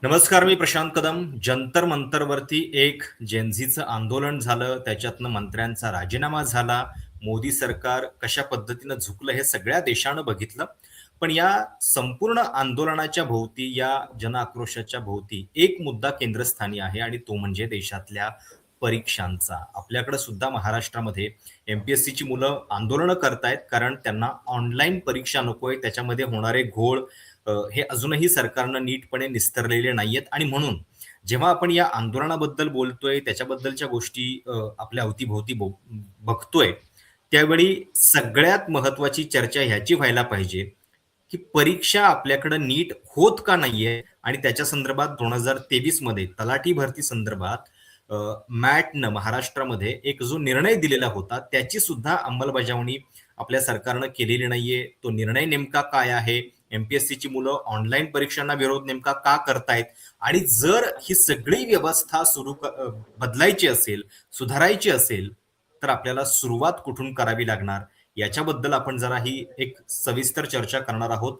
नमस्कार, मी प्रशांत कदम. जंतर मंतरवरती एक जेनझीचं आंदोलन झालं, त्याच्यातनं मंत्र्यांचा राजीनामा झाला. मोदी सरकार कशा पद्धतीनं झुकलं हे सगळ्या देशानं बघितलं. पण या संपूर्ण आंदोलनाच्या भोवती, या जनआक्रोशाच्या भोवती एक मुद्दा केंद्रस्थानी आहे आणि तो म्हणजे देशातल्या परीक्षांचा. आपल्याकडे सुद्धा महाराष्ट्रामध्ये एम-पी-एस-सीची मुलं आंदोलनं करतायत, कारण त्यांना ऑनलाईन परीक्षा नकोय. त्याच्यामध्ये होणारे घोळ हे अजूनही सरकारनं नीटपणे निस्तरलेले नाहीयेत आणि म्हणून जेव्हा आपण या आंदोलनाबद्दल बोलतोय, त्याच्याबद्दलच्या गोष्टी आपल्या अवतीभोवती बघतोय, त्यावेळी सगळ्यात महत्त्वाची चर्चा ह्याची व्हायला पाहिजे, की परीक्षा आपल्याकडे नीट होत का नाहीये आणि त्याच्या संदर्भात 2023 मध्ये तलाठी भरती संदर्भात मॅटनं महाराष्ट्रामध्ये एक जो निर्णय दिलेला होता, त्याची सुद्धा अंमलबजावणी आपल्या सरकारनं केलेली नाहीये. तो निर्णय नेमका काय आहे? एम-पी-एस-सीची मुलं ऑनलाईन परीक्षांना विरोध नेमका का करतायत? आणि जर ही सगळी व्यवस्था बदलायची असेल, सुधारायची असेल, तर आपल्याला सुरुवात कुठून करावी लागणार? याच्याबद्दल आपण जरा ही एक सविस्तर चर्चा करणार आहोत.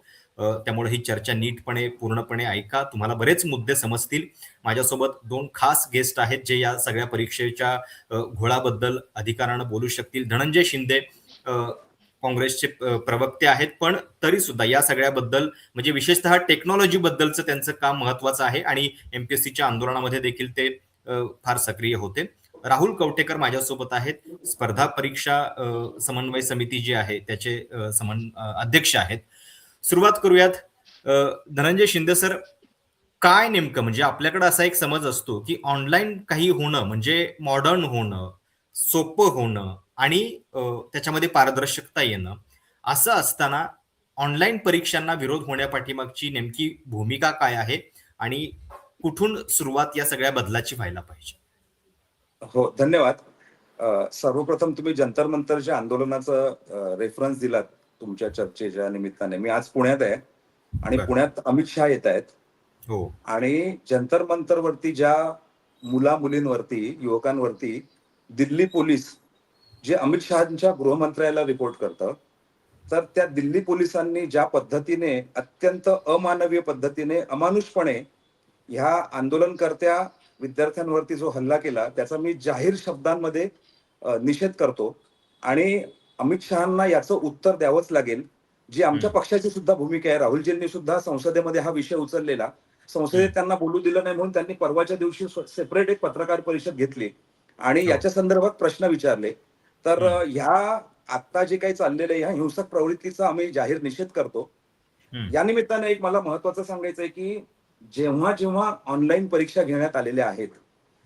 त्यामुळे ही चर्चा नीटपणे, पूर्णपणे ऐका. तुम्हाला बरेच मुद्दे समजतील. माझ्यासोबत 2 खास गेस्ट आहेत, जे या सगळ्या परीक्षेच्या घोळाबद्दल अधिकारानं बोलू शकतील. धनंजय शिंदे काँग्रेसचे प्रवक्ते आहेत, पण तरी सुद्धा या सगळ्याबद्दल म्हणजे विशेषतः टेक्नॉलॉजी बद्दलचं त्यांचं काम महत्वाचं आहे आणि एम-पी-एस-सीच्या आंदोलनामध्ये देखील ते फार सक्रिय होते. राहुल कवटेकर माझ्यासोबत आहेत. स्पर्धा परीक्षा समन्वय समिती जी आहे त्याचे अध्यक्ष आहेत. सुरुवात करूयात. अ, धनंजय शिंदे सर, काय नेमकं म्हणजे आपल्याकडे असा एक समज असतो, की ऑनलाईन काही होणं म्हणजे मॉडर्न होणं, सोपं होणं आणि त्याच्यामध्ये पारदर्शकता येणं. असं असताना ऑनलाईन परीक्षांना विरोध होण्यापाठीमागची नेमकी भूमिका काय आहे? आणि कुठून सुरुवात या सगळ्या बदलाची व्हायला पाहिजे? हो, धन्यवाद. सर्वप्रथम तुम्ही जंतर मंतरच्या आंदोलनाचा रेफरन्स दिलात तुमच्या चर्चेच्या निमित्ताने. मी आज पुण्यात आहे आणि बरं. पुण्यात अमित शहा येतायत हो. आणि जंतर मंतरवरती ज्या मुला-मुलींवरती, युवकांवरती दिल्ली पोलीस जे अमित शहांच्या गृहमंत्र्याला रिपोर्ट करतं, तर त्या दिल्ली पोलिसांनी ज्या पद्धतीने अत्यंत अमानवीय पद्धतीने, अमानुषपणे ह्या आंदोलनकर्त्या विद्यार्थ्यांवरती जो हल्ला केला, त्याचा मी जाहीर शब्दांमध्ये निषेध करतो आणि अमित शहांना याचं उत्तर द्यावंच लागेल. जी आमच्या हं, पक्षाची सुद्धा भूमिका आहे. राहुलजींनी सुद्धा संसदेमध्ये हा विषय उचललेला. संसदेत हं. त्यांना बोलू दिलं नाही म्हणून त्यांनी परवाच्या दिवशी सेपरेट एक पत्रकार परिषद घेतली आणि हो. याच्या संदर्भात प्रश्न विचारले. तर हं, ह्या आता जे काही चाललेलं आहे, ह्या हिंसक प्रवृत्तीचा आम्ही जाहीर निषेध करतो. हं, या निमित्ताने एक मला महत्वाचं सांगायचं आहे, की जेव्हा ऑनलाईन परीक्षा घेण्यात आलेल्या आहेत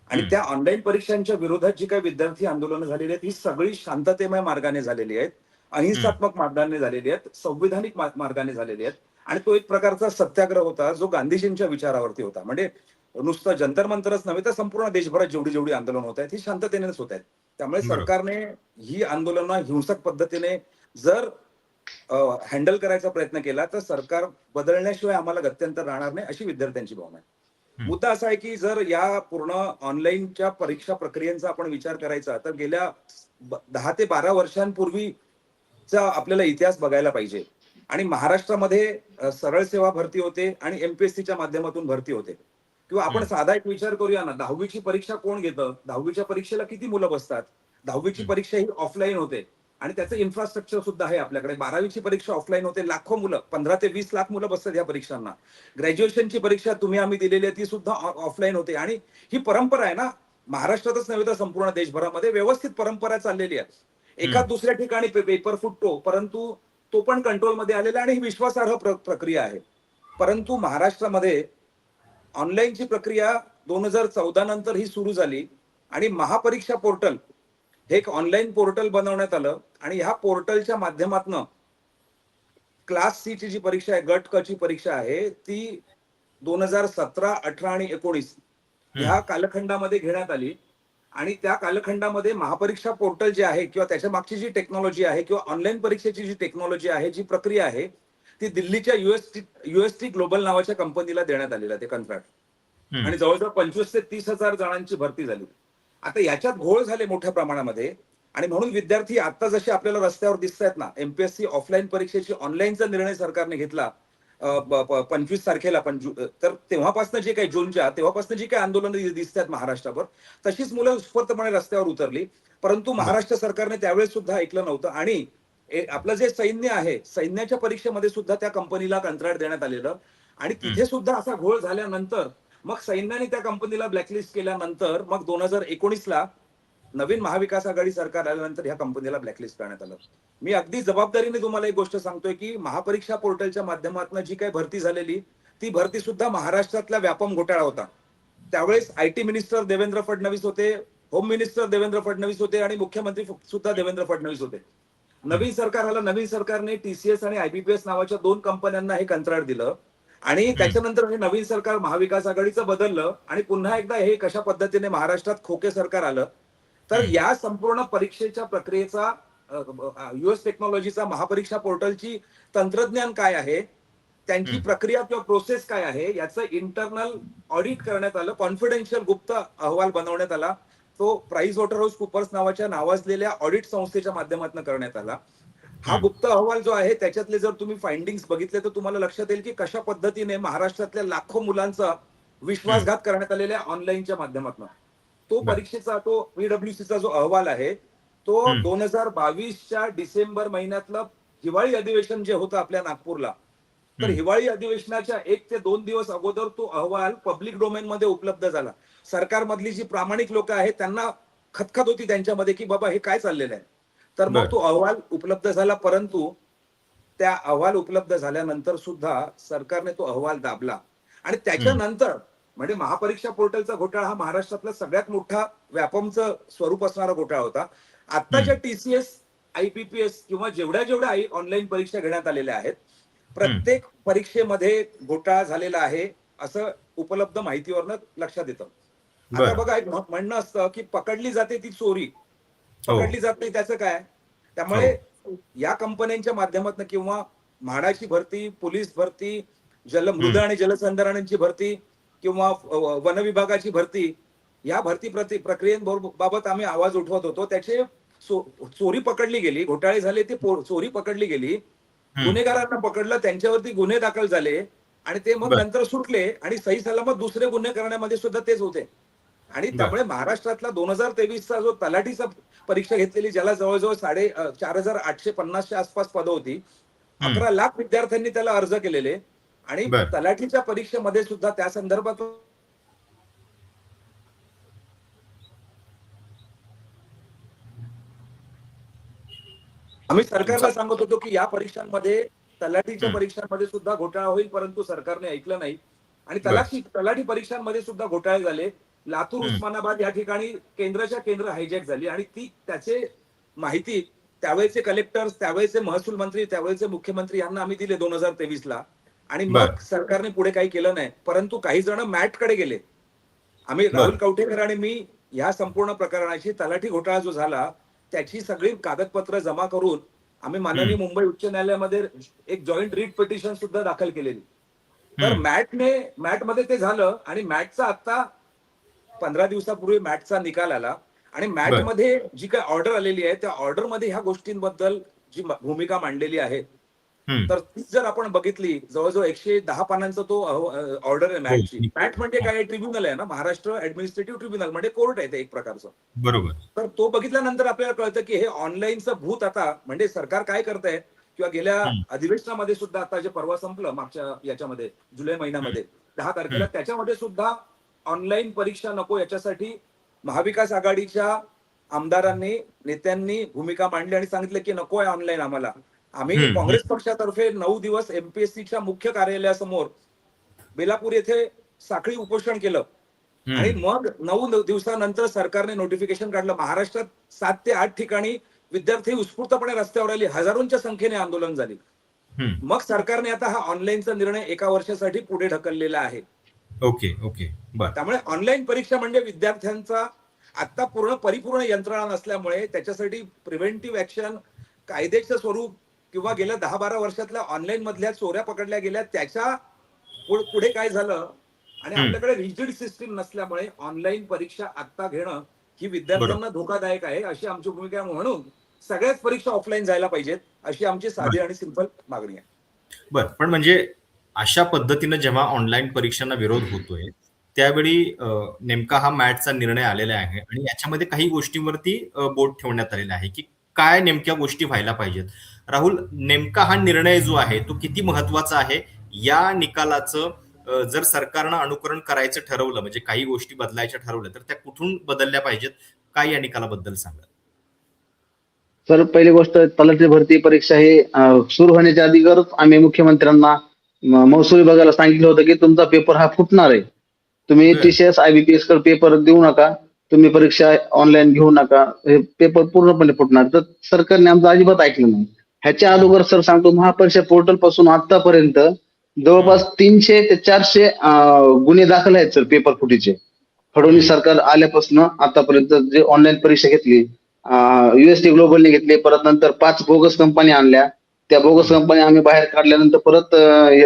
आणि हं, त्या ऑनलाईन परीक्षांच्या विरोधात जी काही विद्यार्थी आंदोलनं झालेली आहेत, ही सगळी शांततेमय मार्गाने झालेली आहेत, हं. अहिंसात्मक मार्गाने झालेली आहेत, संविधानिक मार्गाने झालेली आहेत आणि तो एक प्रकारचा सत्याग्रह होता, जो गांधीजींच्या विचारावरती होता. म्हणजे नुसतं जंतर मंतरच नव्हे, तर संपूर्ण देशभरात जेवढी जेवढी आंदोलन होत आहेत, ही शांततेनेच होत आहेत. त्यामुळे बरोबर. सरकारने ही आंदोलनं हिंसक पद्धतीने जर हँडल करायचा प्रयत्न केला, तर सरकार बदलण्याशिवाय आम्हाला गत्यंतर राहणार नाही, अशी विद्यार्थ्यांची भावना आहे. हं, मुद्दा असा आहे, की जर या पूर्ण ऑनलाईनच्या परीक्षा प्रक्रियेचा आपण विचार करायचा, तर गेल्या 10 ते 12 वर्षांपूर्वीचा आपल्याला इतिहास बघायला पाहिजे. आणि महाराष्ट्रामध्ये सरळ सेवा भरती होते आणि एम-पी-एस-सीच्या माध्यमातून भरती होते. किंवा आपण हं, साधा एक विचार करूया ना, 10वी परीक्षा कोण घेतं? 10वी परीक्षेला किती मुलं बसतात? 10वी हं, परीक्षा ही ऑफलाईन होते. आणि त्याचं इन्फ्रास्ट्रक्चर सुद्धा आहे आपल्याकडे. 12वी परीक्षा ऑफलाईन होते. लाखो मुलं, 15 ते 20 लाख मुलं बसतात या परीक्षांना. ग्रॅज्युएशनची परीक्षा तुम्ही आम्ही दिलेली आहे, ती सुद्धा ऑफलाईन होते. आणि ही परंपरा आहे ना, महाराष्ट्रातच नव्हे तर संपूर्ण देशभरामध्ये व्यवस्थित परंपरा चाललेली आहे. एखाद हं, दुसऱ्या ठिकाणी पेपर फुटतो, परंतु तो पण कंट्रोलमध्ये आलेला आहे आणि ही विश्वासार्ह प्रक्रिया आहे. परंतु महाराष्ट्रामध्ये ऑनलाईनची प्रक्रिया 2014 नंतर ही सुरू झाली आणि महापरीक्षा पोर्टल हे एक ऑनलाईन पोर्टल बनवण्यात आलं आणि ह्या पोर्टलच्या माध्यमातनं क्लास सी ची जी परीक्षा आहे, गट क ची परीक्षा आहे, ती 2017, 18 आणि 19 हं, ह्या कालखंडामध्ये घेण्यात आली. आणि त्या कालखंडामध्ये महापरीक्षा पोर्टल जे आहे किंवा त्याच्या मागची जी टेक्नॉलॉजी आहे किंवा ऑनलाईन परीक्षेची जी टेक्नॉलॉजी आहे, जी प्रक्रिया आहे, ती दिल्लीच्या यूएसटी ग्लोबल नावाच्या कंपनीला देण्यात आलेलं आहे ते कंत्राट. हं. आणि जवळजवळ 25,000 ते 30,000 जणांची भरती झाली. आता याच्यात घोळ झाले मोठ्या प्रमाणामध्ये आणि म्हणून विद्यार्थी आता जसे आपल्याला रस्त्यावर दिसतायत ना, एमपीएससी ऑफलाईन परीक्षेची ऑनलाईनचा निर्णय सरकारने घेतला. 25 तारखेला तर तेव्हापासून जे काही जूनच्या तेव्हापासून जी काही आंदोलनं दिसतात महाराष्ट्रावर, तशीच मुलं उत्स्फूर्तपणे रस्त्यावर उतरली. परंतु बर महाराष्ट्र सरकारने त्यावेळेस सुद्धा ऐकलं नव्हतं. आणि आपलं जे सैन्य आहे, सैन्याच्या परीक्षेमध्ये सुद्धा त्या कंपनीला कंत्राट देण्यात आलेलं. आणि हम्म, तिथे सुद्धा असा घोळ झाल्यानंतर मग सैन्याने त्या कंपनीला ब्लॅकलिस्ट केल्यानंतर मग 2019ला नवीन महाविकास आघाडी सरकार आल्यानंतर ह्या कंपनीला ब्लॅकलिस्ट करण्यात आलं. मी अगदी जबाबदारीने तुम्हाला एक गोष्ट सांगतोय की महापरीक्षा पोर्टलच्या माध्यमातून जी काही भरती झालेली, ती भरती सुद्धा महाराष्ट्रातला व्यापम घोटाळा होता. त्यावेळेस आयटी मिनिस्टर देवेंद्र फडणवीस होते, होम मिनिस्टर देवेंद्र फडणवीस होते आणि मुख्यमंत्री सुद्धा देवेंद्र फडणवीस होते. हम्म, नवीन सरकार आलं, नवीन सरकारने टीसीएस आणि आयबीपीएस नावाच्या 2 कंपन्यांना हे कंत्राट दिलं. आणि हम्म, त्याच्यानंतर हे नवीन सरकार महाविकास आघाडीचं बदललं आणि पुन्हा एकदा हे कशा पद्धतीने महाराष्ट्रात खोके सरकार आलं. तर हम्म, या संपूर्ण परीक्षेच्या प्रक्रियेचा युएस टेक्नॉलॉजीचा महापरीक्षा पोर्टलची तंत्रज्ञान काय आहे, त्यांची हम्म, प्रक्रिया किंवा प्रोसेस काय आहे, याचं इंटरनल ऑडिट करण्यात आलं. कॉन्फिडेन्शियल गुप्त अहवाल बनवण्यात आला. तो प्राइस वॉटर हाऊस कुपर्स नावाच्या नावाजलेल्या ऑडिट संस्थेच्या माध्यमातून करण्यात आला. हा हम्म, गुप्त अहवाल जो आहे त्याच्यातले जर तुम्ही फाइंडिंग्स बघितले तर तुम्हाला लक्षात येईल की कशा पद्धतीने महाराष्ट्रातल्या लाखो मुलांचा हम्म, विश्वासघात करण्यात आलेल्या ऑनलाईनच्या माध्यमातून. तो बर परीक्षेचा तो पीडब्ल्यूसीचा जो अहवाल आहे, तो हम्म, 2022च्या डिसेंबर महिन्यातलं हिवाळी अधिवेशन जे होतं आपल्या नागपूरला, तर हम्म, हिवाळी अधिवेशनाच्या 1 ते 2 दिवस अगोदर तो अहवाल पब्लिक डोमेन मध्ये उपलब्ध झाला. सरकारमधली जी प्रामाणिक लोक आहेत त्यांना खतखत होती त्यांच्यामध्ये की बाबा हे काय चाललेलं आहे. तर मग बर तो अहवाल उपलब्ध झाला. परंतु त्या अहवाल उपलब्ध झाल्यानंतर सुद्धा सरकारने तो अहवाल दाबला. आणि हम्म, त्याच्यानंतर म्हणजे महापरीक्षा पोर्टलचा घोटाळा हा महाराष्ट्रातला सगळ्यात मोठा व्यापमचं स्वरूप असणारा घोटाळा होता. आत्ताच्या हम्म, टीसीएस, आयपीपीएस किंवा जेवढ्या जेवढ्या ऑनलाईन परीक्षा घेण्यात आलेल्या आहेत, हम्म, प्रत्येक परीक्षेमध्ये घोटाळा झालेला आहे असं उपलब्ध माहितीवरनं लक्षात येतं. आता बर बघा, एक म्हणणं असतं की पकडली जाते ती चोरी, हो पकडली जात नाही त्याचं काय. हो त्यामुळे या कंपन्यांच्या माध्यमातून किंवा म्हाडाची भरती, पोलीस भरती, हम्म, मृदा आणि जलसंधारणाची भरती किंवा वन विभागाची भरती, या भरती प्रक्रियेबाबत आम्ही आवाज उठवत होतो. त्याचे चोरी पकडली गेली, घोटाळे झाले, ती चोरी पकडली गेली, हम्म, गुन्हेगारांना पकडलं, त्यांच्यावरती गुन्हे दाखल झाले आणि ते मग बर नंतर सुटले आणि सही सलामत दुसरे गुन्हे करण्यामध्ये सुद्धा तेच होते. आणि बर त्यामुळे महाराष्ट्रातला 2023चा जो तलाठीचा परीक्षा घेतलेली, ज्याला जवळजवळ 4,850च्या आसपास पदं होती, हम्म, 11 लाख विद्यार्थ्यांनी त्याला अर्ज केलेले. आणि बर तलाठीच्या परीक्षेमध्ये सुद्धा त्या संदर्भात आम्ही तुमचा सरकारला सांगत होतो की या परीक्षांमध्ये, तलाठीच्या हम्म, परीक्षांमध्ये सुद्धा घोटाळा होईल, परंतु सरकारने ऐकलं नाही. आणि बर तलाठी परीक्षांमध्ये सुद्धा घोटाळे झाले. लातूर, हम्म, उस्मानाबाद या ठिकाणी केंद्राच्या केंद्र हायजॅक झाली आणि त्याचे माहिती त्यावेळेचे कलेक्टर्स, त्यावेळेचे महसूल मंत्री, त्यावेळेचे मुख्यमंत्री यांना आम्ही दिले 2023ला. आणि बर मग सरकारने पुढे काही केलं नाही. परंतु काही जण मॅटकडे गेले. आम्ही, राहुल बर कवठेकर आणि मी, या संपूर्ण प्रकरणाची, तलाठी घोटाळा जो झाला त्याची सगळी कागदपत्र जमा करून आम्ही माननीय हम्म, मुंबई उच्च न्यायालयामध्ये एक जॉईंट रीट पिटिशन सुद्धा दाखल केलेली. तर हम्म, मॅटमध्ये ते झालं आणि मॅटचा आता 15 दिवसापूर्वी मॅटचा निकाल आला. आणि बर मॅटमध्ये जी काही ऑर्डर आलेली आहे, त्या ऑर्डरमध्ये ह्या गोष्टींबद्दल जी भूमिका मांडलेली आहे, हम्म, तर ती जर आपण बघितली, जवळजवळ 110 पानांचा तो ऑर्डर आहे हो मॅटची. मॅट म्हणजे हो, काय, ट्रिब्युनल आहे ना, महाराष्ट्र ऍडमिनिस्ट्रेटिव्ह ट्रिब्युनल म्हणजे कोर्ट आहे ते एक प्रकारचं. बरोबर तर तो बघितल्यानंतर आपल्याला कळतं की हे ऑनलाईनचं भूत आता म्हणजे सरकार काय करतंय. किंवा गेल्या हम्म, अधिवेशनामध्ये सुद्धा, आता जे परवा संपलं मागच्या याच्यामध्ये, जुलै हम्म, महिन्यामध्ये 10 तारखेला, हम्म, त्याच्यामध्ये सुद्धा ऑनलाईन परीक्षा नको याच्यासाठी महाविकास आघाडीच्या आमदारांनी, नेत्यांनी भूमिका मांडली आणि सांगितलं की नको आहे ऑनलाईन आम्हाला. आम्ही हम्म, काँग्रेस पक्षातर्फे 9 दिवस एमपीएससीच्या मुख्य कार्यालयासमोर बेलापूर येथे साखळी उपोषण केलं. आणि हम्म, मग 9 दिवसानंतर सरकारने नोटिफिकेशन काढलं. महाराष्ट्रात 7 ते 8 ठिकाणी विद्यार्थी उत्स्फूर्तपणे रस्त्यावर आले, हजारोंच्या संख्येने आंदोलन झाली. हम्म, मग सरकारने आता हा ऑनलाईनचा निर्णय 1 वर्षासाठी पुढे ढकललेला आहे. ओके ओके बर त्यामुळे ऑनलाईन परीक्षा म्हणजे विद्यार्थ्यांचा आता परिपूर्ण यंत्रणा नसल्यामुळे त्याच्यासाठी प्रिव्हेंटिव्ह ऍक्शन, कायद्याचं स्वरूप किंवा गेल्या 10-12 वर्षातल्या ऑनलाईन मधल्या चोऱ्या पकडल्या गेल्या, त्याच्या पुढे काय झालं. आणि हम्म, आपल्याकडे रिजिड सिस्टीम नसल्यामुळे ऑनलाईन परीक्षा आता घेणं ही बरोबर विद्यार्थ्यांना धोकादायक आहे, अशी आमची भूमिका आहे. म्हणून सगळ्याच परीक्षा ऑफलाईन जायला पाहिजेत, अशी आमची बर साधी आणि सिंपल मागणी आहे. बर पण म्हणजे अशा पद्धतीनं जेव्हा ऑनलाईन परीक्षांना विरोध होतोय, त्यावेळी नेमका हा मॅटचा निर्णय आलेला आहे आणि याच्यामध्ये काही गोष्टींवरती बोट ठेवण्यात आलेलं आहे, की काय नेमक्या गोष्टी व्हायला पाहिजेत. राहुल, नेमका हा निर्णय जो आहे तो किती महत्वाचा आहे? या निकालाचं जर सरकारनं अनुकरण करायचं ठरवलं, म्हणजे काही गोष्टी बदलायच्या ठरवल्या, तर त्या कुठून बदलल्या पाहिजेत? काय या निकालाबद्दल सांगाल? सर, पहिली गोष्ट, तलाठी भरती परीक्षा ही सुरू होण्याच्या अगोदरच आम्ही मुख्यमंत्र्यांना महसूल विभागाला सांगितलं होतं की तुमचा पेपर हा फुटणार आहे. तुम्ही बरं. TCS IBPS कडे पेपर देऊ नका, तुम्ही परीक्षा ऑनलाईन घेऊ नका, हे पेपर पूर्णपणे फुटणार. तर सरकारने आमचं अजिबात ऐकलं नाही. ह्याच्या अगोदर सर सांगतो, महापरीक्षा पोर्टल पासून आतापर्यंत जवळपास 300 ते 400 गुन्हे दाखल आहेत सर पेपर फुटीचे. फडणवीस सरकार आल्यापासून आतापर्यंत जे ऑनलाईन परीक्षा घेतली, UST ग्लोबलने घेतली, परत नंतर 5 बोगस कंपन्या आणल्या. त्या बोगस कंपन्या आम्ही बाहेर काढल्यानंतर परत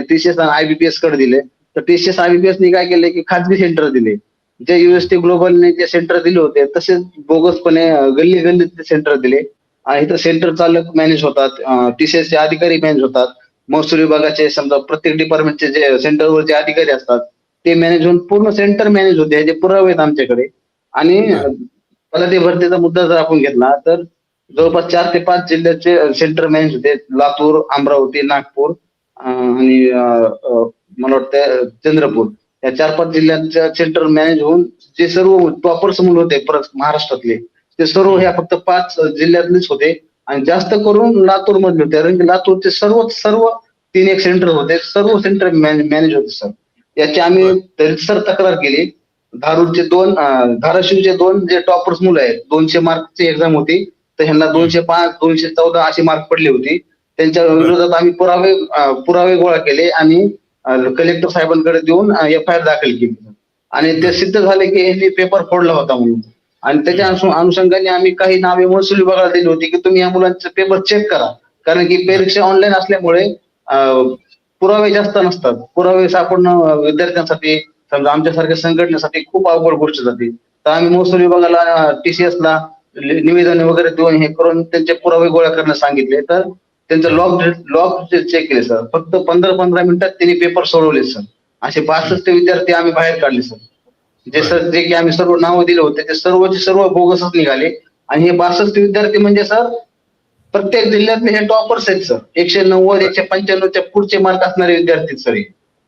TCS आणि IBPS कडे दिले. तर TCS IBPS ने काय केले की खाजगी सेंटर दिले. जे UST ग्लोबलने जे सेंटर दिले होते तसेच बोगसपणे गल्ली गल्लीत सेंटर दिले. इथं सेंटर चालक मॅनेज होतात, TCS चे अधिकारी मॅनेज होतात, महसूल विभागाचे समजा प्रत्येक डिपार्टमेंटचे जे सेंटरवरचे अधिकारी असतात ते मॅनेज होऊन पूर्ण सेंटर मॅनेज होते. ह्याचे पुरावे आहेत आमच्याकडे. आणि बरं. तलाठी भरतीचा मुद्दा जर आपण घेतला तर जवळपास 4 ते 5 जिल्ह्याचे सेंटर मॅनेज होते. लातूर, अमरावती, नागपूर आणि मला वाटतं चंद्रपूर, या 4-5 जिल्ह्यांच्या सेंटर मॅनेज होऊन जे सर्व टॉपर्स मुलं होते परत महाराष्ट्रातले, ते सर्व ह्या फक्त 5 जिल्ह्यातलेच होते. आणि जास्त करून लातूर मधले होते, कारण की लातूरचे सर्व 3 एक सेंटर होते, सर्व सेंटर मॅनेज होते सर. याची आम्ही सर तक्रार केली. धाराशिवचे 2 जे टॉपर्स मुलं आहेत, 200 मार्कची एक्झाम होती, तर ह्यांना 205, 214 असे मार्क पडले होते. त्यांच्या विरोधात आम्ही पुरावे गोळा केले आणि कलेक्टर साहेबांकडे देऊन FIR दाखल केली. आणि ते सिद्ध झाले की यांनी पेपर फोडला होता म्हणून. आणि त्याच्या अनुषंगाने आम्ही काही नावे महसूल विभागाला दिली होती की तुम्ही या मुलांचे पेपर चेक करा, कारण की परीक्षा ऑनलाईन असल्यामुळे पुरावे जास्त नसतात. पुरावे सापडणं विद्यार्थ्यांसाठी, समजा आमच्यासारख्या संघटनेसाठी खूप अवघड गोष्ट जाते. तर आम्ही महसूल विभागाला, TCS ला निवेदन वगैरे देऊन हे करून त्यांचे पुरावे गोळा करण्यास सांगितले. तर त्यांचं लॉग चेक केले सर. फक्त 15-15 मिनिटात त्यांनी पेपर सोडवले सर. असे 62 विद्यार्थी आम्ही बाहेर काढले सर. जे की आम्ही सर्व नावं दिले होते ते सर्वचे सर्व बोगसच निघाले. आणि हे 62 विद्यार्थी म्हणजे सर प्रत्येक जिल्ह्यातले हे टॉपर्स आहेत सर. 190, 195च्या पुढचे मार्क असणारे विद्यार्थी सर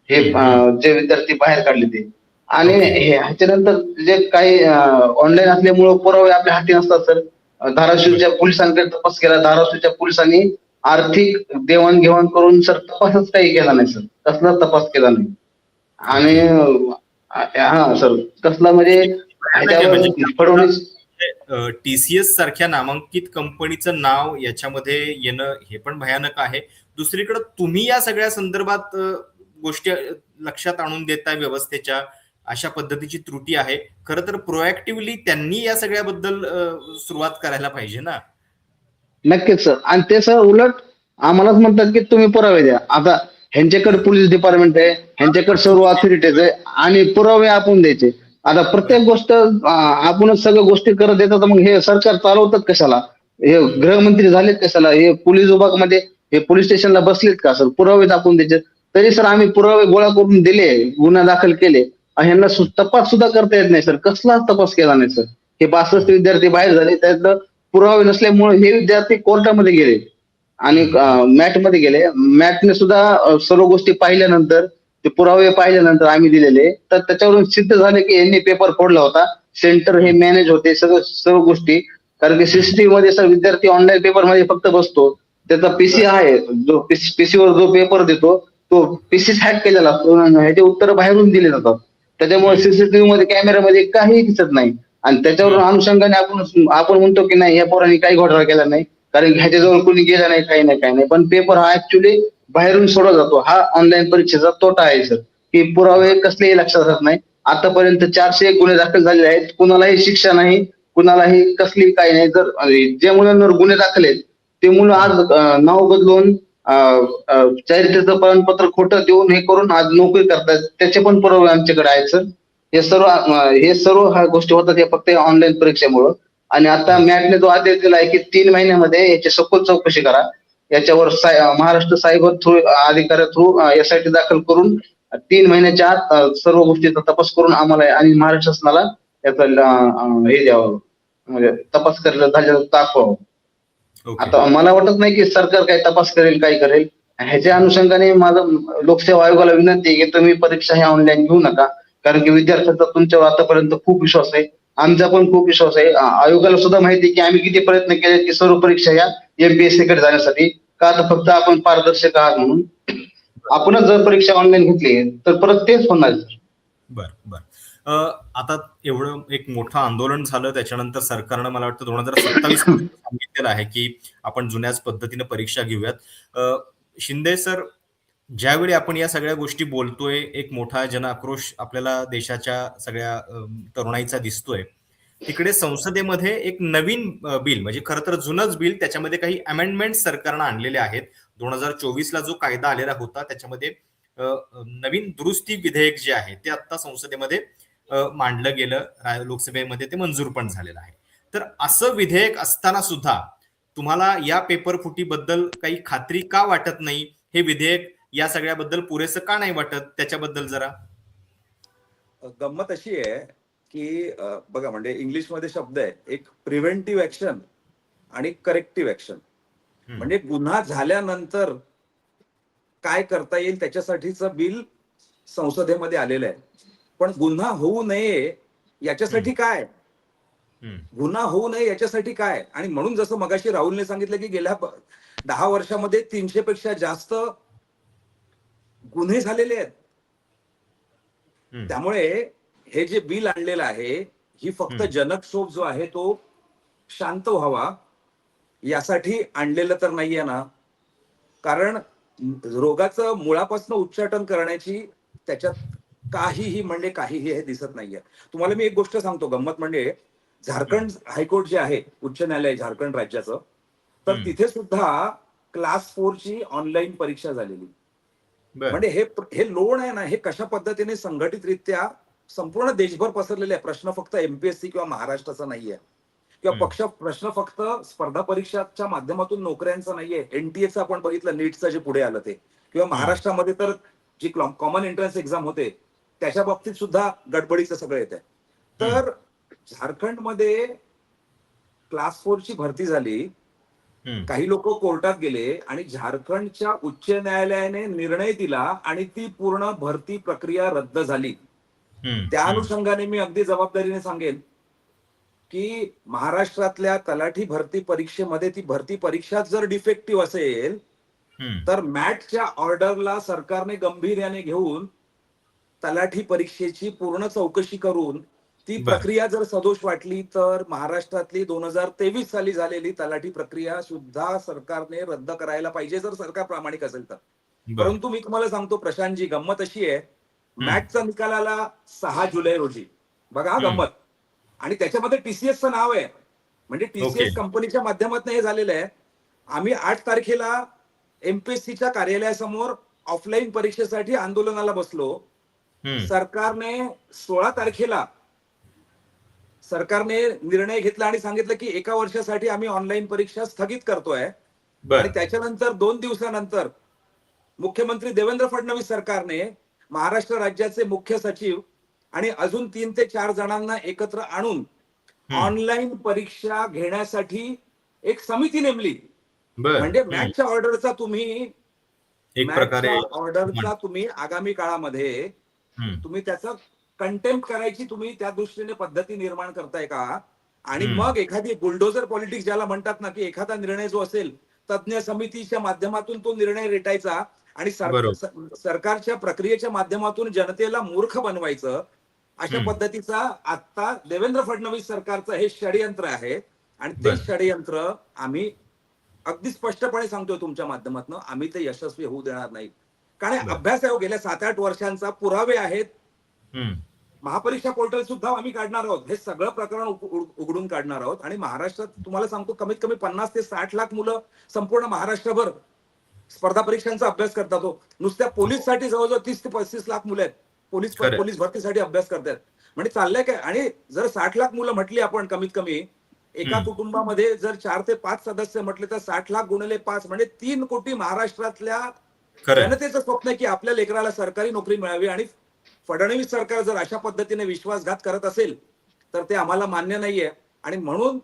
हे जे विद्यार्थी बाहेर काढले ते. आणि ह्याच्यानंतर जे काही ऑनलाईन असल्यामुळे पुरावे आपल्या हाती नसतात सर. धाराशिवच्या पोलिसांकडे तपास केला. धाराशिवच्या पोलिसांनी आर्थिक देवाणघेवाण करून सर तपासच काही केला नाही सर. कसलाच तपास केला नाही. आणि हा सर, कसला म्हणजे ह्याच्यावर फडणवीस TCS सारख्या नामांकित कंपनीचं नाव याच्यामध्ये येणं हे पण भयानक आहे. दुसरीकडे तुम्ही या सगळ्या संदर्भात गोष्टी लक्षात आणून देताय व्यवस्थेच्या, अशा पद्धतीची त्रुटी आहे. खरं तर प्रोएक्टिव्हली त्यांनी या सगळ्याबद्दल सुरुवात करायला पाहिजे ना. नक्कीच सर. आणि ते सर उलट आम्हालाच म्हणतात की तुम्ही पुरावे द्या. आता ह्यांच्याकडे पोलीस डिपार्टमेंट आहे, ह्यांच्याकडे सर्व ऑथॉरिटीज आहे आणि पुरावे आपण द्यायचे. आता प्रत्येक गोष्ट आपणच सगळ्या गोष्टी करत येतात, मग हे सरकार चालवतात कशाला? हे गृहमंत्री झालेत कशाला? हे पोलीस विभागामध्ये हे पोलीस स्टेशनला बसलेत का सर? पुरावे दाखवून द्यायचे. तरी सर आम्ही पुरावे गोळा करून दिले, गुन्हा दाखल केले, ह्यांना तपास सुद्धा करता येत नाही सर. कसलाच तपास केला नाही सर. हे 62 विद्यार्थी बाहेर झाले, त्यातलं पुरावे नसल्यामुळे हे विद्यार्थी कोर्टामध्ये गेले आणि मॅट मध्ये गेले. मॅटने सुद्धा सर्व गोष्टी पाहिल्यानंतर, ते पुरावे पाहिल्यानंतर आम्ही दिलेले, तर त्याच्यावरून सिद्ध झाले की यांनी पेपर फोडला होता. सेंटर हे मॅनेज होते, सर्व गोष्टी. कारण की CCTV मध्ये सर विद्यार्थी ऑनलाईन पेपर मध्ये फक्त बसतो, त्याचा PC आहे, जो PC वर जो पेपर देतो तो PC हॅक केलेला असतो, ह्याचे उत्तर बाहेरून दिले जातात. त्याच्यामुळे CCTV मध्ये, कॅमेऱ्यामध्ये काही दिसत नाही. आणि त्याच्यावरून अनुषंगाने आपण म्हणतो की नाही, या पोरांनी काही घोटाळा केला नाही, कारण ह्याच्याजवळ कोणी गेला नाही, काही नाही. पण पेपर हा ऍक्च्युली बाहेरून सोडला जातो. हा ऑनलाईन परीक्षेचा तोटा आहे सर, की पुरावे कसलेही लक्षात राहत नाही. आतापर्यंत 400 गुन्हे दाखल झालेले आहेत, कुणालाही शिक्षा नाही, कुणालाही कसली काही नाही. जर ज्या मुलांवर गुन्हे दाखल आहेत ते मुलं आज नाव बदलून चारित्र्याचं प्रमाणपत्र खोटं देऊन हे करून आज नोकरी करतात. त्याचे पण पुरावे आमच्याकडे आहेत सर. हे सर्व ह्या गोष्टी होतात हे फक्त ऑनलाईन परीक्षेमुळं. आणि आता मॅटने जो आदेश दिला आहे की 3 महिन्यामध्ये याची सखोल चौकशी करा. याच्यावर महाराष्ट्र सायबर थ्रू अधिकारी थ्रू SIT दाखल करून 3 महिन्याच्या आत सर्व गोष्टीचा तपास करून आम्हाला आणि महाराष्ट्र शासनाला याचा हे द्यावं, म्हणजे तपास करायला झालेलं दाखवावं. ओके. आता मला वाटत नाही की सरकार काही तपास करेल, काय करेल. ह्याच्या अनुषंगाने माझं लोकसेवा आयोगाला विनंती आहे की तुम्ही परीक्षा ह्या ऑनलाईन घेऊ नका, कारण की विद्यार्थ्यांचा तुमच्यावर आतापर्यंत खूप विश्वास आहे, आमचा पण खूप विश्वास आहे. आयोगाला सुद्धा माहिती आहे की आम्ही किती प्रयत्न केले की सर्व परीक्षा ह्या MPSC कडे जाण्यासाठी. का तर फक्त आपण पारदर्शक आहात म्हणून. आपणच जर परीक्षा ऑनलाईन घेतली तर परत तेच होणार. बर बर. आता एवढं एक मोठं आंदोलन झालं, त्याच्यानंतर सरकारनं मला वाटतं 2027 सांगितलेलं आहे की आपण जुन्याच पद्धतीने परीक्षा घेऊयात. शिंदे सर, ज्यावेळी आपण या सगळ्या गोष्टी बोलतोय, एक मोठा जनआक्रोश आपल्याला देशाच्या सगळ्या तरुणाईचा दिसतोय, तिकडे संसदेमध्ये एक नवीन बिल, म्हणजे खरं तर जुनंच बिल, त्याच्यामध्ये काही अमेंडमेंट सरकारनं आणलेले आहेत. 2024ला जो कायदा आलेला होता त्याच्यामध्ये नवीन दुरुस्ती विधेयक जे आहे ते आता संसदेमध्ये मांडलं गेलं, लोकसभेमध्ये ते मंजूर पण झालेलं आहे. तर असं विधेयक असताना सुद्धा तुम्हाला या पेपर फुटीबद्दल काही खात्री का वाटत नाही? हे विधेयक या सगळ्याबद्दल पुरेसं का नाही वाटत? त्याच्याबद्दल जरा. गंमत अशी आहे की बघा, म्हणजे इंग्लिशमध्ये शब्द आहे, एक प्रिव्हेंटिव्ह ऍक्शन आणि करेक्टिव्ह ऍक्शन. म्हणजे गुन्हा झाल्यानंतर काय करता येईल त्याच्यासाठीचं बिल संसदेमध्ये आलेलं आहे. पण गुन्हा होऊ नये याच्यासाठी काय, गुन्हा होऊ नये याच्यासाठी काय. आणि म्हणून जसं मगाशी राहुलने सांगितलं की गेल्या 10 वर्षामध्ये 300 पेक्षा जास्त गुन्हे झालेले आहेत. त्यामुळे हे जे बिल आणलेलं आहे, ही फक्त जनक्षोभ जो आहे तो शांत व्हावा यासाठी आणलेलं तर नाहीये ना. कारण रोगाचं मुळापासून उच्चाटन करण्याची त्याच्यात काहीही, म्हणजे काहीही हे दिसत नाहीये. तुम्हाला मी एक गोष्ट सांगतो, गंमत म्हणजे झारखंड हायकोर्ट जे आहे, उच्च न्यायालय झारखंड राज्याचं, तर तिथे सुद्धा क्लास 4 ची ऑनलाईन परीक्षा झालेली. म्हणजे हे लोण आहे ना, हे कशा पद्धतीने संघटितरित्या संपूर्ण देशभर पसरलेले आहे. प्रश्न फक्त MPSC किंवा महाराष्ट्राचा नाहीये, किंवा प्रश्न फक्त स्पर्धा परीक्षाच्या माध्यमातून नोकऱ्यांचा नाहीये. NTA आपण बघितलं, नीटचं जे पुढे आलं ते, किंवा महाराष्ट्रामध्ये तर जी कॉमन एंट्रन्स एक्झाम होते त्याच्या बाबतीत सुद्धा गडबडीचं सगळं येत आहे. तर झारखंडमध्ये क्लास 4 ची भरती झाली, काही लोक कोर्टात गेले आणि झारखंडच्या उच्च न्यायालयाने निर्णय दिला आणि ती पूर्ण भरती प्रक्रिया रद्द झाली. त्या अनुषंगाने मी अगदी जबाबदारीने सांगेन की महाराष्ट्रातल्या तलाठी भरती परीक्षेमध्ये ती भरती परीक्षा जर डिफेक्टिव्ह असेल तर मॅटच्या ऑर्डरला सरकारने गांभीर्याने घेऊन तलाठी परीक्षेची पूर्ण चौकशी करून ती प्रक्रिया जर सदोष वाटली तर महाराष्ट्रातली 2023 साली झालेली तलाठी प्रक्रिया सुद्धा सरकारने रद्द करायला पाहिजे, जर सरकार प्रामाणिक असेल तर. परंतु मी तुम्हाला सांगतो प्रशांतजी, गंमत अशी आहे, मॅटचा निकाल आला 6 जुलै रोजी. बघा गंमत. आणि त्याच्यामध्ये TCSचं नाव आहे, म्हणजे TCS कंपनीच्या माध्यमातून हे झालेलं आहे. आम्ही 8 तारखेला MPSCच्या कार्यालयासमोर ऑफलाईन परीक्षेसाठी आंदोलनाला बसलो. सरकारने 16 तारखेला सरकारने निर्णय घेतला आणि सांगितलं की 1 वर्षासाठी आम्ही ऑनलाईन परीक्षा स्थगित करतोय. आणि त्याच्यानंतर 2 दिवसानंतर मुख्यमंत्री देवेंद्र फडणवीस सरकारने महाराष्ट्र राज्याचे मुख्य सचिव आणि अजून 3 ते 4 जणांना एकत्र आणून ऑनलाईन परीक्षा घेण्यासाठी एक समिती नेमली. म्हणजे मॅटच्या ऑर्डरचा तुम्ही आगामी काळामध्ये तुम्ही त्याचं कंटेम्प्ट करायची तुम्ही त्या दृष्टीने पद्धती निर्माण करताय का. आणि मग एखादी बुलडोझर पॉलिटिक्स ज्याला म्हणतात ना, की एखादा निर्णय जो असेल तज्ञ समितीच्या माध्यमातून तो निर्णय रेटायचा आणि सरकारच्या प्रक्रियेच्या माध्यमातून जनतेला मूर्ख बनवायचं, अशा पद्धतीचा आता देवेंद्र फडणवीस सरकारचं हे षडयंत्र आहे. आणि ते षडयंत्र आम्ही अगदी स्पष्टपणे सांगतोय तुमच्या माध्यमातून, आम्ही ते यशस्वी होऊ देणार नाही. कारण अभ्यास आहे गेल्या 7-8 वर्षांचा, पुरावे आहेत. महापरीक्षा पोर्टल सुद्धा आम्ही काढणार आहोत, हे सगळं प्रकरण उघडून काढणार आहोत. आणि महाराष्ट्रात तुम्हाला सांगतो कमीत कमी 50 ते 60 लाख मुलं संपूर्ण महाराष्ट्रभर स्पर्धा परीक्षांचा अभ्यास करतात. नुसत्या पोलीससाठी जवळजवळ 30 ते 35 लाख मुलं आहेत पोलीस भरतीसाठी अभ्यास करतात. म्हणजे चाललंय काय. आणि जर 60 लाख मुलं म्हटली आपण कमीत कमी एका कुटुंबामध्ये जर 4 ते 5 सदस्य म्हटले तर 60 लाख गुणिले 5 म्हणजे 3 कोटी महाराष्ट्रातल्या खरंय. जनतेचं स्वप्न आहे की आपल्या लेकराला सरकारी नोकरी मिळावी. आणि फडणवीस सरकार जर अशा पद्धतीने विश्वासघात करत असेल तर ते आम्हाला मान्य नाहीये. आणि म्हणून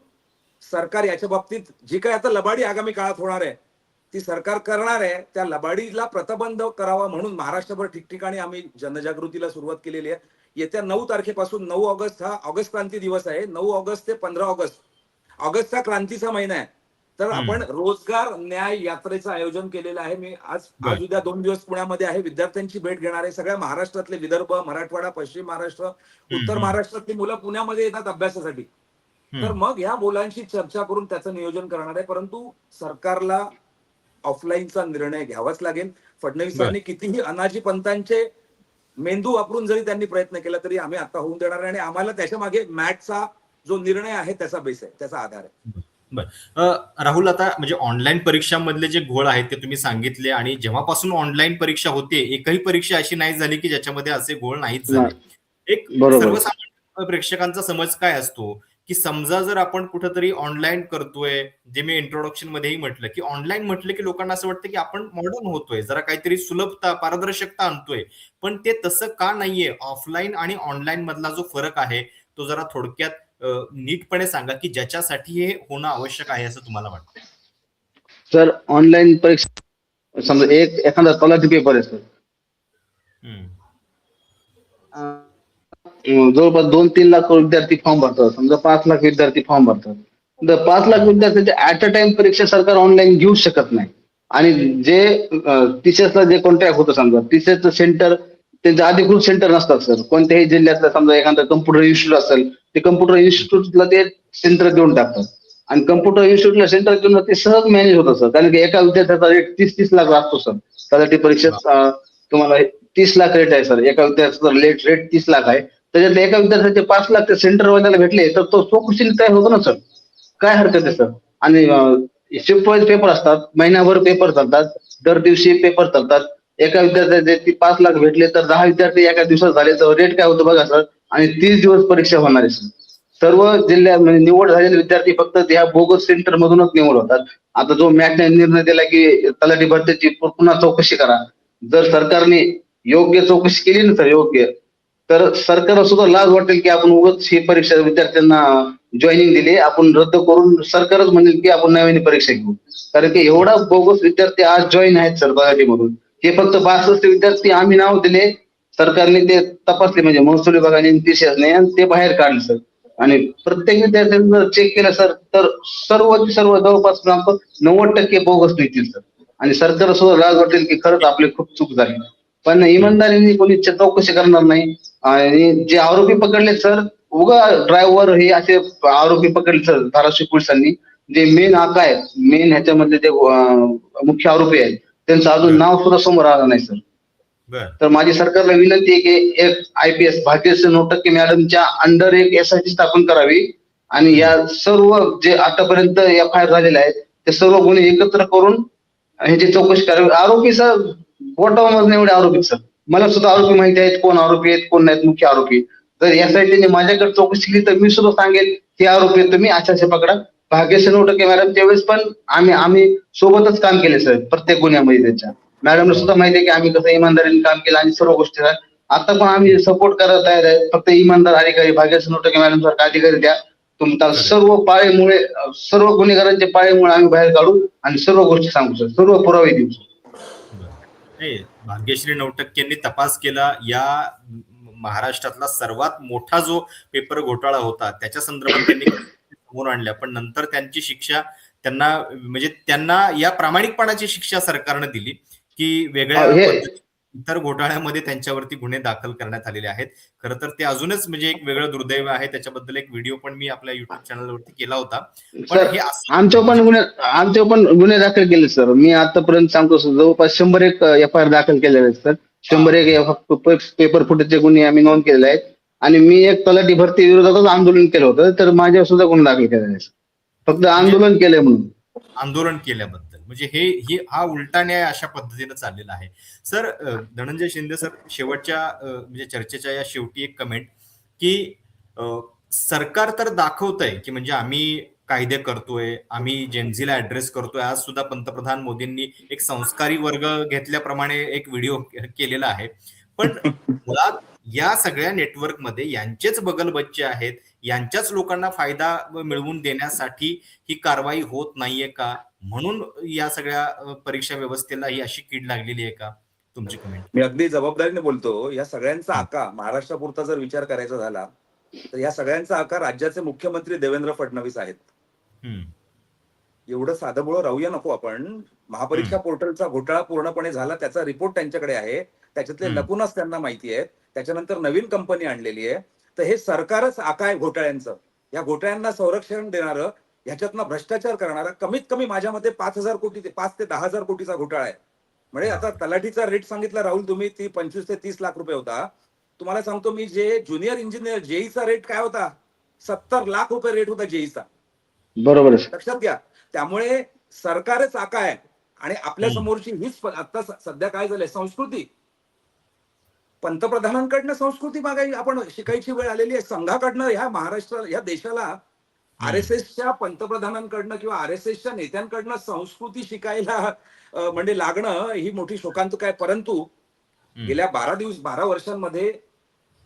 सरकार याच्या बाबतीत जी काही आता लबाडी आगामी काळात होणार आहे ती सरकार करणार आहे. त्या लबाडीला प्रतिबंध करावा म्हणून महाराष्ट्रभर ठिकठिकाणी आम्ही जनजागृतीला सुरुवात केलेली आहे. येत्या 9 तारखेपासून 9 ऑगस्ट हा ऑगस्ट क्रांती दिवस आहे. 9 ऑगस्ट ते 15 ऑगस्ट ऑगस्टचा क्रांतीचा महिना आहे. तर आपण रोजगार न्याय यात्रेचं आयोजन केलेलं आहे. मी आज उद्या 2 दिवस पुण्यामध्ये आहे. विद्यार्थ्यांची भेट घेणार आहे. सगळ्या महाराष्ट्रातले विदर्भ, मराठवाडा, पश्चिम महाराष्ट्र, उत्तर महाराष्ट्रातली मुलं पुण्यामध्ये येतात अभ्यासासाठी. तर मग ह्या मुलांशी चर्चा करून त्याचं नियोजन करणार आहे. परंतु सरकारला ऑफलाईनचा निर्णय घ्यावाच लागेल. फडणवीसांनी कितीही अनाजी पंतांचे मेंदू वापरून जरी त्यांनी प्रयत्न केला तरी आम्ही आता होऊन देणार आहे. आणि आम्हाला त्याच्या मागे मॅटचा जो निर्णय आहे त्याचा बेस आहे, त्याचा आधार आहे. बरं राहुल, आता म्हणजे ऑनलाईन परीक्षांमधले जे घोळ आहेत ते तुम्ही सांगितले, आणि जेव्हापासून ऑनलाईन परीक्षा होते एकही परीक्षा अशी नाही झाली की ज्याच्यामध्ये असे घोळ नाहीच झाले. एक सर्वसामान्य प्रेक्षकांचा समज काय असतो की समजा जर आपण कुठंतरी ऑनलाईन करतोय, जे मी इंट्रोडक्शन मध्येही म्हटलं की ऑनलाईन म्हटलं की लोकांना असं वाटतं की आपण मॉडर्न होतोय, जरा काहीतरी सुलभता, पारदर्शकता आणतोय. पण ते तसं का नाहीये? ऑफलाईन आणि ऑनलाईन मधला जो फरक आहे तो जरा थोडक्यात नीटपणे सांगा की ज्याच्यासाठी हे होणं आवश्यक आहे असं तुम्हाला वाटतं. सर ऑनलाईन परीक्षा समजा एखादा तलाठी पेपर आहे सर, जवळपास 2-3 लाख विद्यार्थी फॉर्म भरतात. समजा 5 लाख विद्यार्थी फॉर्म भरतात. तर 5 लाख विद्यार्थ्यांची ऍट अ टाइम परीक्षा सरकार ऑनलाईन घेऊ शकत नाही. आणि जे टीचर्सला जे कॉन्ट्रॅक्ट होतं समजा टीचरचं सेंटर त्यांचं अधिकृत सेंटर नसतात सर. कोणत्याही जिल्ह्यातलं समजा एखादं कम्प्युटर इन्स्टिट्यूट असेल ते कम्प्युटर इन्स्टिट्यूटला ते सेंटर देऊन टाकतात. आणि कम्प्युटर इन्स्टिट्यूटला सेंटर देऊन ते सहज मॅनेज होतं सर. कारण की एका विद्यार्थ्याचा रेट 30-30 लाख असतो सर. तलाठी परीक्षेत तुम्हाला 30 लाख रेट आहे सर. एका विद्यार्थ्याचा रेट 30 लाख आहे. त्याच्यात एका विद्यार्थ्याचे 5 लाख ते सेंटर वाल्याला भेटले तर तो चौकशीने तयार होतो ना सर. काय हरकत आहे सर. आणि शिफ्ट वाईज पेपर असतात, महिनाभर पेपर चालतात, दर दिवशी पेपर चालतात. एका विद्यार्थ्याचे 5 लाख भेटले तर 10 विद्यार्थी एका दिवसात झाले तर रेट काय होतं बघा सर. आणि 30 दिवस परीक्षा होणार आहे सर. सर्व जिल्ह्यात म्हणजे निवड झालेले विद्यार्थी फक्त त्या बोगस सेंटर मधूनच निवड होतात. आता जो मॅटने निर्णय दिला की तलाठी भरतीची पुन्हा चौकशी करा. जर सरकारने योग्य चौकशी केली ना सर योग्य, तर सरकारला सुद्धा लाज वाटेल की आपण उगाच ही परीक्षा विद्यार्थ्यांना जॉईनिंग दिली, आपण रद्द करून सरकारच म्हणेल की आपण नव्याने परीक्षा घेऊ. कारण की एवढा बोगस विद्यार्थी आज जॉईन आहेत सर मधून. हे फक्त 62 विद्यार्थी आम्ही नाव दिले, सरकारने ते तपासले म्हणजे महसूल विभागाने TCS आणि ते बाहेर काढले सर. आणि प्रत्येक विद्यार्थ्यांनी जर चेक केलं सर तर सर्व जवळपास 90% बोगस निघतील सर. आणि सरकारला सुद्धा लाज वाटेल की खरंच आपली खूप चूक झाली. पण इमानदारीने कोणी चौकशी करणार नाही. आणि जे आरोपी पकडले सर, उगा ड्रायव्हर हे असे आरोपी पकडले सर धाराशिव पोलिसांनी. जे मेन आका आहेत, मेन ह्याच्यामधले जे मुख्य आरोपी आहेत त्यांचं अजून नाव सुद्धा समोर आलं नाही सर. तर माझी सरकारला विनंती आहे की एक IPS भाग्यश्री नोटक्के मॅडमच्या अंडर एक SIT स्थापन करावी. आणि या सर्व जे आतापर्यंत FIR झालेले आहेत ते सर्व गुन्हे एकत्र करून ह्याची चौकशी करावी. आरोपी सर बोटावर एवढे आरोपी सर. मला सुद्धा आरोपी माहिती आहेत, कोण आरोपी आहेत कोण नाहीत मुख्य आरोपी. जर SITने माझ्याकडे चौकशी केली तर मी सुद्धा सांगेल हे आरोपी तुम्ही अशाचे पकडा. भाग्यश्री नोटक्के मॅडम त्यावेळेस पण आम्ही सोबतच काम केले सर प्रत्येक गुन्ह्यामध्ये. त्यांच्या मॅडमला सुद्धा माहिती आहे की आम्ही कसं इमानदारीने काम केलं आणि सर्व गोष्टी. आता पण आम्ही सपोर्ट करायला तयार आहे. फक्त इमानदार अधिकारी भाग्यश्री नोटक्के मॅडम सारखा अधिकारी द्या. तुमचा सर्व पाळेमुळे, सर्व गुन्हेगारांचे पाळेमुळे आम्ही बाहेर काढू आणि सर्व गोष्टी सांगू सर, सर्व पुरावे देऊ. भाग्यश्री नौटक्केंनी तपास केला. या महाराष्ट्रातला सर्वात मोठा जो पेपर घोटाळा होता त्याच्या संदर्भात त्यांनी समोर आणल्या, पण नंतर त्यांची शिक्षा त्यांना या प्रामाणिकपणाची शिक्षा सरकारने दिली की वेगळ्या इतर घोटाळ्यामध्ये त्यांच्यावरती गुन्हे दाखल करण्यात आलेले आहेत. खरं तर ते अजूनच म्हणजे एक वेगळं दुर्दैव आहे. त्याच्याबद्दल एक व्हिडिओ पण मी आपल्या युट्यूब चॅनलवरती केला होता. पण हे आमचे पण गुन्हे दाखल केले सर. मी आतापर्यंत सांगतो सर जवळपास 101 FIR दाखल केलेले आहेत सर. 101 पेपर फुटेजचे गुन्हे आम्ही नोंद केलेले आहेत. आणि मी एक तलाठी भरती विरोधातच आंदोलन केलं होतं तर माझ्यावर सुद्धा गुन्हे दाखल केलेला आहे. फक्त आंदोलन केलंय म्हणून. आंदोलन केल्याबद्दल म्हणजे हा उलटा न्याय अशा पद्धतीने चाललेला आहे. सर धनंजय शिंदे सर, शेवटच्या म्हणजे चर्चेच्या या शेवटी एक कमेंट की सरकार तर दाखवतंय की म्हणजे आम्ही कायदे करतोय, आम्ही जेनझीला ऍड्रेस करतोय. आज सुद्धा पंतप्रधान मोदींनी एक संस्कारी वर्ग घेतल्याप्रमाणे एक व्हिडिओ केलेला आहे. पण मुळात या सगळ्या नेटवर्कमध्ये यांचेच बगल बच्चे आहेत, यांच्याच लोकांना फायदा मिळवून देण्यासाठी ही कारवाई होत नाहीये का? म्हणून या सगळ्या परीक्षा व्यवस्थेला ही अशी कीड लागलेली आहे का? तुमची कमेंट. मी अगदी जबाबदारीने बोलतो, या सगळ्यांचा आका महाराष्ट्रापुरता जर विचार करायचा झाला तर या सगळ्यांचा आका राज्याचे मुख्यमंत्री देवेंद्र फडणवीस आहेत. एवढं साधंबोळं राहूया नको आपण. महापरीक्षा पोर्टलचा घोटाळा पूर्णपणे झाला, त्याचा रिपोर्ट त्यांच्याकडे आहे, त्याच्यातले नकुनच त्यांना माहिती आहेत. त्याच्यानंतर नवीन कंपनी आणलेली आहे. तर हे सरकारच आका आहे घोटाळ्यांचं. या घोटाळ्यांना संरक्षण देणारं, ह्याच्यातनं भ्रष्टाचार करणारा कमीत कमी माझ्या मते 5,000 कोटी 5 ते 10,000 कोटीचा घोटाळा आहे. म्हणजे आता तलाठीचा रेट सांगितला राहुल तुम्ही, ती 25 ते 30 लाख रुपये होता. तुम्हाला सांगतो मी, जे ज्युनियर इंजिनियर जेईचा रेट काय होता, 70 लाख रुपये रेट होता जेईचा. बरोबर आहे. लक्षात घ्या. त्यामुळे सरकारच आका आहे आणि आपल्या समोरची हीच आता सध्या काय झालंय, संस्कृती पंतप्रधानांकडनं संस्कृती मागायची, आपण शिकायची वेळ आलेली आहे. संघाकडनं ह्या महाराष्ट्र ह्या देशाला आरएसएसच्या पंतप्रधानांकडनं किंवा आरएसएसच्या नेत्यांकडनं संस्कृती शिकायला म्हणजे लागणं ही मोठी शोकांतिका आहे. परंतु गेल्या 12 वर्षांमध्ये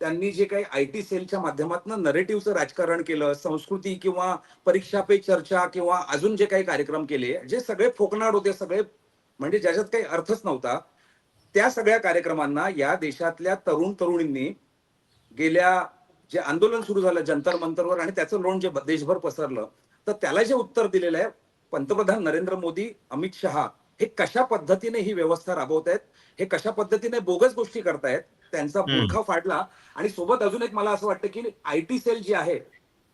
त्यांनी जे काही आयटी सेलच्या माध्यमातून नरेटिव्हचं राजकारण केलं, संस्कृती किंवा परीक्षा पे चर्चा किंवा अजून जे काही कार्यक्रम केले, जे सगळे फोकनाड होते, सगळे म्हणजे ज्याच्यात काही अर्थच नव्हता, त्या सगळ्या कार्यक्रमांना या देशातल्या तरुण तरुणींनी गेल्या जे आंदोलन सुरू झालं जंतर मंतरवर आणि त्याचं लोण जे देशभर पसरलं, तर त्याला जे उत्तर दिलेलं आहे पंतप्रधान नरेंद्र मोदी, अमित शहा हे कशा पद्धतीने ही व्यवस्था राबवत आहेत, हे कशा पद्धतीने बोगस गोष्टी करतायत, त्यांचा बुरखा फाडला. आणि सोबत अजून एक मला असं वाटतं की आयटी सेल जे आहे,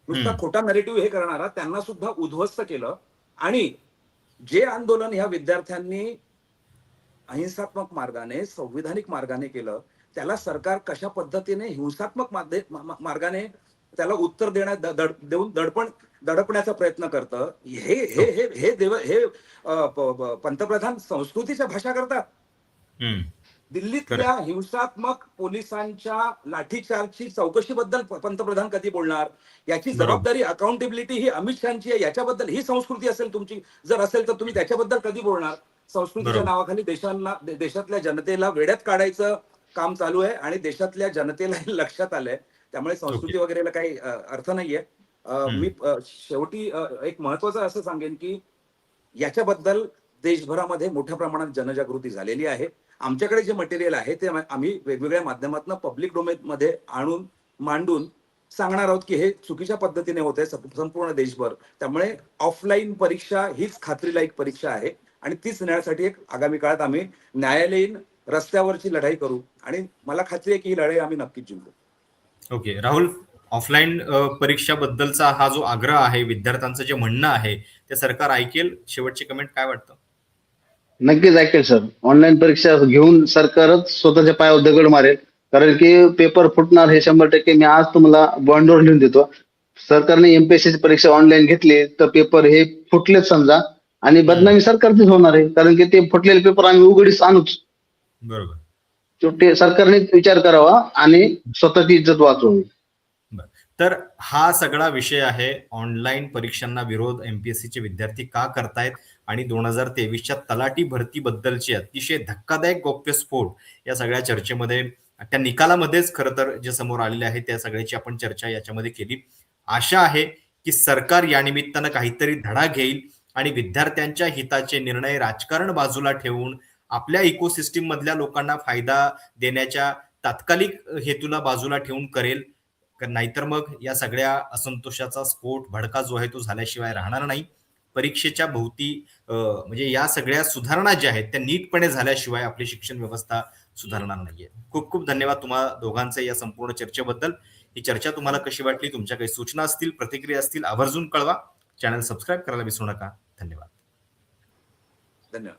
नुसता खोटा नरेटिव्ह हे करणारा, त्यांना सुद्धा उद्ध्वस्त केलं. आणि जे आंदोलन ह्या विद्यार्थ्यांनी अहिंसात्मक मार्गाने, संविधानिक मार्गाने केलं, त्याला सरकार कशा पद्धतीने हिंसात्मक मार्गाने त्याला उत्तर देऊन दडपण्याचा प्रयत्न करतं. हे हे हे हे पंतप्रधान संस्कृतीच्या भाषा करतात. दिल्लीतल्या हिंसात्मक पोलिसांच्या लाठीचार्जची चौकशीबद्दल पंतप्रधान कधी बोलणार? याची जबाबदारी, अकाउंटेबिलिटी ही अमित शहाची आहे. याच्याबद्दल ही संस्कृती असेल तुमची, जर असेल तर तुम्ही त्याच्याबद्दल कधी बोलणार? संस्कृतीच्या नावाखाली देशातल्या जनतेला वेड्यात काढायचं काम चालू आहे आणि देशातल्या जनतेला लक्षात आलंय. त्यामुळे संस्कृती वगैरेला काही अर्थ नाहीये. मी शेवटी एक महत्वाचं असं सांगेन की याच्याबद्दल देशभरामध्ये मोठ्या प्रमाणात जनजागृती झालेली आहे. आमच्याकडे जे मटेरियल आहे ते आम्ही वेगवेगळ्या माध्यमातून पब्लिक डोमेन मध्ये आणून मांडून सांगणार आहोत की हे चुकीच्या पद्धतीने होत आहे संपूर्ण देशभर. त्यामुळे ऑफलाईन परीक्षा हीच खात्रीलायक परीक्षा आहे आणि तीच नेण्यासाठी एक आगामी काळात आम्ही न्यायालयीन रस्त्यावरची लढाई करू आणि मला खात्री आहे की ही लढाई आम्ही नक्कीच जिंकू. ओके राहुल, ऑफलाईन परीक्षाबद्दलचा हा जो आग्रह आहे, विद्यार्थ्यांचं जे म्हणणं आहे, ते सरकार ऐकेल? शेवटची कमेंट काय वाटतं? नक्कीच ऐकेल सर. ऑनलाईन परीक्षा घेऊन सरकारच स्वतःच्या पायावर दगड मारेल, कारण की पेपर फुटणार हे 100% मी आज तुम्हाला बॉन्डवर लिहून देतो. सरकारने एमपीएससीची परीक्षा ऑनलाईन घेतली तर पेपर हे फुटलेच समजा आणि बदनामी सरकारचीच होणार आहे, कारण की ते फुटलेले पेपर आम्ही उघडीस आणूच. बरोबर. ते सरकारने विचार करावा आणि स्वतःची इज्जत वाचवावी. तर हा सगळा विषय आहे, ऑनलाईन परीक्षांना विरोध एमपीएससीचे विद्यार्थी का करतायत आणि 2023च्या तलाठी भरतीबद्दलचे अतिशय धक्कादायक गौप्यस्फोट या सगळ्या चर्चेमध्ये, त्या निकालामध्येच खरं तर जे समोर आलेले आहे त्या सगळ्याची आपण चर्चा याच्यामध्ये केली. आशा आहे की सरकार या निमित्तानं काहीतरी धडा घेईल आणि विद्यार्थ्यांच्या हिताचे निर्णय राजकारण बाजूला ठेवून आपल्या इकोसिस्टीम मधल्या लोकांना फायदा देण्याच्या तात्कालिक हेतूला बाजूला ठेवून करेल. नाहीतर मग या सगळ्या असंतोषाचा स्फोट, भडका जो आहे तो झाल्याशिवाय राहणार नाही. परीक्षेच्या भोवती म्हणजे या सगळ्या सुधारणा ज्या आहेत त्या नीटपणे झाल्याशिवाय आपली शिक्षण व्यवस्था सुधारणार नाहीये. खूप खूप धन्यवाद तुम्हा दोघांचे या संपूर्ण चर्चेबद्दल. ही चर्चा तुम्हाला कशी वाटली? तुमच्या काही सूचना असतील, प्रतिक्रिया असतील, आवर्जून कळवा. चॅनल सबस्क्राईब करायला विसरू नका. धन्यवाद. धन्यवाद.